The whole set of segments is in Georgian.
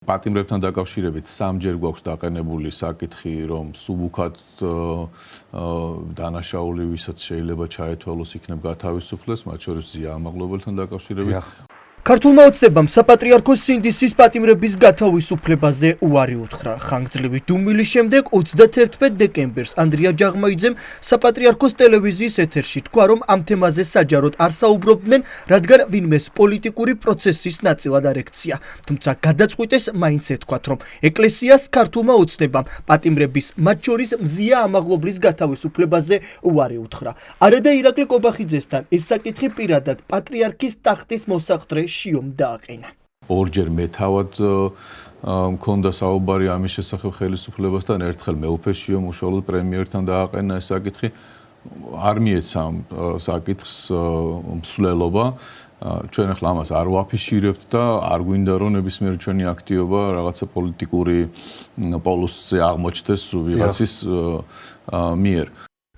პატიმრებთან დაკავშირებით სამჯერ გვაქვს დაყენებული საკითხი, რომ სუბუქად დანაშაული, ვისაც შეიძლება ჩაეთვალოს, იქნებ გათავისუფლდეს, მათ შორის ზია ამაღლობელთან დაკავშირებით. ქართულმა ოცნებამ საპატრიარქოს სინდისის პატიმრების გათავისუფლებაზე უარი უთხრა. ხანგრძლივი დუმილის შემდეგ 31 დეკემბერს ანდრია ჯაღმაიძემ საპატრიარქოს ტელევიზიის ეთერში თქვა, რომ ამ თემაზე საჯაროდ არ საუბრობდნენ, რადგან ვინმეს პოლიტიკური პროცესის ნაწილად არ ექცია. თუმცა გადაწყვიტეს მაინც ეთქვათ, რომ ეკლესიას ქართულმა ოცნებამ პატიმრების, მათ შორის მზია ამაღლობლის გათავისუფლებაზე უარი უთხრა. არადა ირაკლი კობახიძესთან ეს საკითხი პირადად პატრიარქის ტახტის მოსახდრე შიომ დააყენა. ორჯერ მე თავად მქონდა საუბარი ამის შესახებ ხელისუფლებასთან, ერთხელ მეუფე შიომ უშუალოდ პრემიერთან დააყენა ეს საკითხი. არ მიეცა საკითხს მსვლელობა. ჩვენ ახლა ამას არ ვაფიშირებთ და არ გვინდა რომ ნებისმიერ ჩვენი აქტივობა რაღაცა პოლიტიკური პოლუსზე აღმოჩნდეს ვიღაცის მიერ.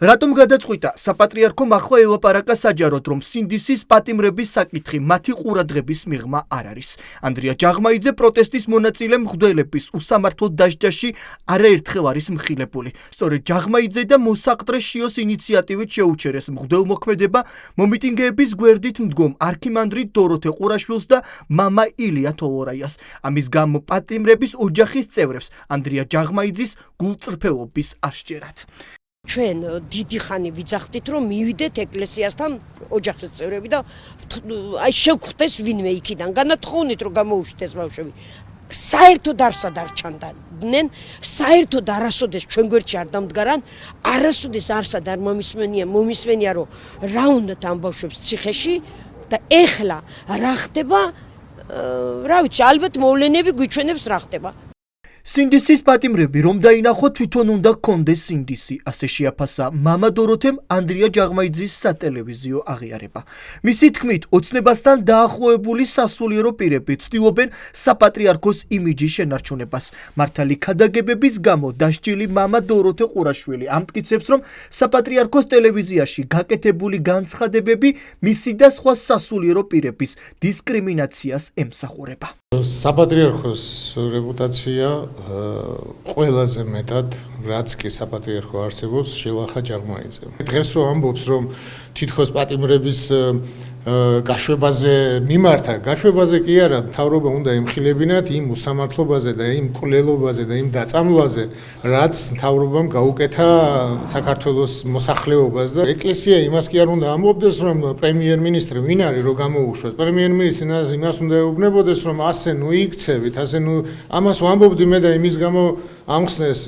რატომ გადაწყვიტა საპატრიარქომ ახლა ელაპარაკა საჯაროდ, რომ სინდისის პატიმრების საკითხი მათი ყურადღების მიღმა არ არის. ანდრია ჯაღმაიძე პროტესტის მონაწილე მღვდელების უსამართლო დასჯაში არაერთხელ არის მხილებული. სწორედ ჯაღმაიძე და მოსაყდრე შიოს ინიციატივით შეუჩერეს მღვდელმოქმედება მომიტინგეების გვერდით მდგომ არქიმანდრიტ დოროთე ყურაშვილს და მამა ილია თოლორაიას. ამის გამო პატიმრების ოჯახის წევრებს ანდრია ჯაღმაიძის გულწრფელობის არ სჯერათ. ჩვენ დიდი ხანი ვიძახდით, რომ მივიდეთ ეკლესიასთან ოჯახის წევრები და აი შევხვდეს ვინმე იქიდან. განათხოვნით, რომ გამოუშვდეს ბავშვები. საერთოდ არსად არ ჩანდადნენ, საერთოდ არასოდეს ჩვენ გვერდში არ დამდგარან, არასოდეს არსად არ მომისმენია, რომ რა უნდათ ამ ბავშვებს ციხეში და ეხლა რა ხდება, რა ვიცი, ალბათ მოვლენები გვიჩვენებს რა ხდება. სინდისის პატიმრები რომ დაინახო თვითონ უნდა გქონდეს სინდისი, ასე შეაფასა მამა დოროთემ ანდრია ჯაღმაიძის სატელევიზიო აღიარება. მისი თქმით, ოცნებასთან დაახლოებული სასულიერო პირები ცდილობენ საპატრიარქოს იმიჯის შენარჩუნებას. მართალი ქადაგებების გამო დასჯილი მამა დოროთე ყურაშვილი ამტკიცებს, რომ საპატრიარქოს ტელევიზიაში გაკეთებული განცხადებები მისი და სხვა სასულიერო პირების დისკრიმინაციას ემსახურება. საპატრიარქოს რეპუტაცია ყველაზე მეტად, რაც კი საპატრიარქო არსებობს, შელახა ჯაღმაიძემ. დღეს რომ ამბობს, რომ თითქოს პატიმრების გაშვებაზე მიმართა, გაშვებაზე კი არა, მთავრობა უნდა ემხილებინათ იმ უსამართლობაზე და იმ მკვლელობაზე და იმ დაწამლაზე, რაც მთავრობამ გაუკეთა საქართველოს მოსახლეობას და ეკლესია იმას კი არ უნდა ამბობდეს, რომ პრემიერ-მინისტრი ვინ არის, რომ გამოუშვეს. პრემიერ-მინისტრი იმას უნდა ეუბნებოდეს, რომ ასე ნუ იქცევით, ასე ნუ ამას ვამბობდი მე და იმის გამო ამხსნეს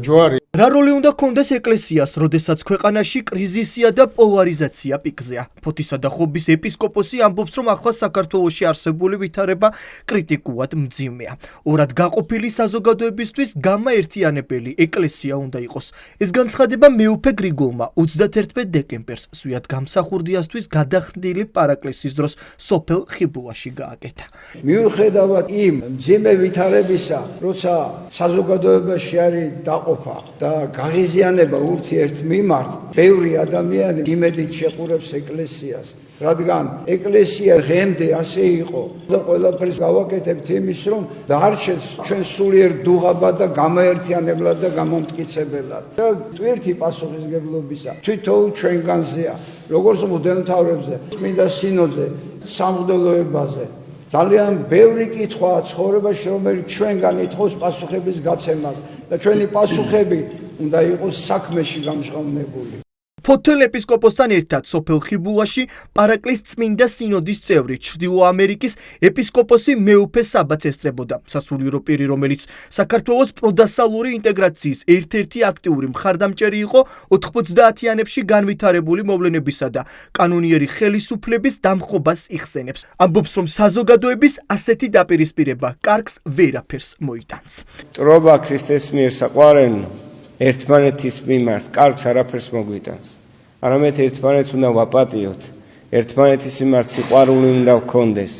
ჯვარი. რა როლი უნდა ჰქონდეს ეკლესიას, როდესაც ქვეყანაში კრიზისია და პოლარიზაცია პიკზეა. ფოთისა და ხობის ეპისკოპოსი ამბობს, რომ ახლა საქართველოში არსებული ვითარება კრიტიკულად მძიმეა. ორად გაყოფილი საზოგადოებისთვის გამაერთიანებელი ეკლესია უნდა იყოს. ეს განცხადება მეუფე გრიგოლმა 31 დეკემბერს სვიად გამსახურდიასთვის გადახდილი პარაკლისის დროს სოფელ ხიბულაში გააკეთა. მიუხედავად იმ მძიმე ვითარებისა, როცა საზოგადოებაში არის დაყოფა და გაღიზიანება ურთიერთ მიმართ, ბევრი ადამიანი იმედით შეყურებს ეკლესიას, რადგან ეკლესია ღემდე ასე იყო და ყველაფერს გავაკეთებთ იმის, რომ დარჩეს ჩვენ სულიერ დუღაბად და გამაერთიანებლად და გამომტკიცებელად. და ტვირთი პასუხისმგებლობისა თვითონ ჩვენგანზეა, როგორც მღვდელმთავრებზე, წმინდა სინოდზე, სამღვდელოებაზე. ძალიან ბევრი კითხვაა ცხოვრებაში, რომელიც ჩვენგან ითხოვს პასუხების გაცემას და ჩვენი პასუხები უნდა იყოს საქმეში გამჟღავნებული. ფოთელ ეპისკოპოსთან ერთად სოფელ ხიბულაში პარაკლის წმინდა სინოდის წევრი, ჩრდილო ამერიკის ეპისკოპოსი მეუფე საბათს ესწრებოდა. სასულიერო პირი, რომელიც საქართველოს პროდასალური ინტეგრაციის ერთ-ერთი აქტიური მხარდამჭერი იყო 90-იანებში განვითარებული მოვლენებისა და კანონიერი ხელისუფლების დამხობას იხსენებს. ამბობს, რომ საზოგადოების ასეთი დაპირისპირება კარგს ვერაფერს მოიტანს. ტრობა ქრისტეს მიერ საყვარელი ერთმანეთის მიმართ კარგს არაფერს მოგვიტანს. არამედ ერთმანეთს უნდა ვაპატიოთ, ერთმანეთის მიმართ სიყვარული უნდა გქონდეს.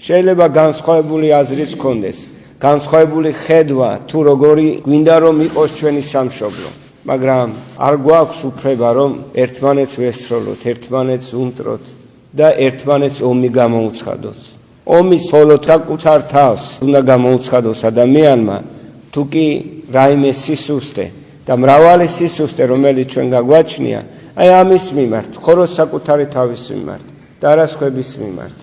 შეიძლება განსხვავებული აზრიც გქონდეს, განსხვავებული ხედვა, თუ როგორი გვინდა რომ იყოს ჩვენი სამშობლო. მაგრამ არ გვაქვს უფლება რომ ერთმანეთს ვესროლოთ, ერთმანეთს უმტროთ და ერთმანეთს ომი გამოუცხადოთ. ომის მხოლოდ საკუთარ თავს უნდა გამოუცხადოს ადამიანმა, თუ კი რაიმე სისუსტე და მრავალი სისუსტე, რომელიც ჩვენ გაგვაჩნია, აი ამის მიმართ, მხოლოდ საკუთარი თავის მიმართ და არა სხვების მიმართ.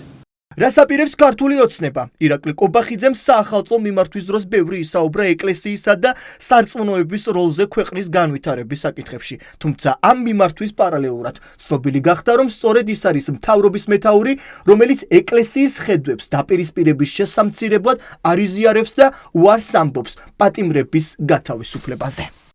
რას აპირებს ქართული ოცნება? ირაკლი კობახიძემ საახალწლო მიმართვის დროს ბევრი ისაუბრა ეკლესიისა და სარწმუნოების როლზე ქვეყნის განვითარების საკითხებში. თუმცა ამ მიმართვის პარალელურად ცნობილი გახდა, რომ სწორედ ის არის მთავრობის მეთაური, რომელიც ეკლესიის ხედვებს დაპირისპირების შესამცირებლად არ იზიარებს და უარს ამბობს პატიმრების გათავისუფლებაზე.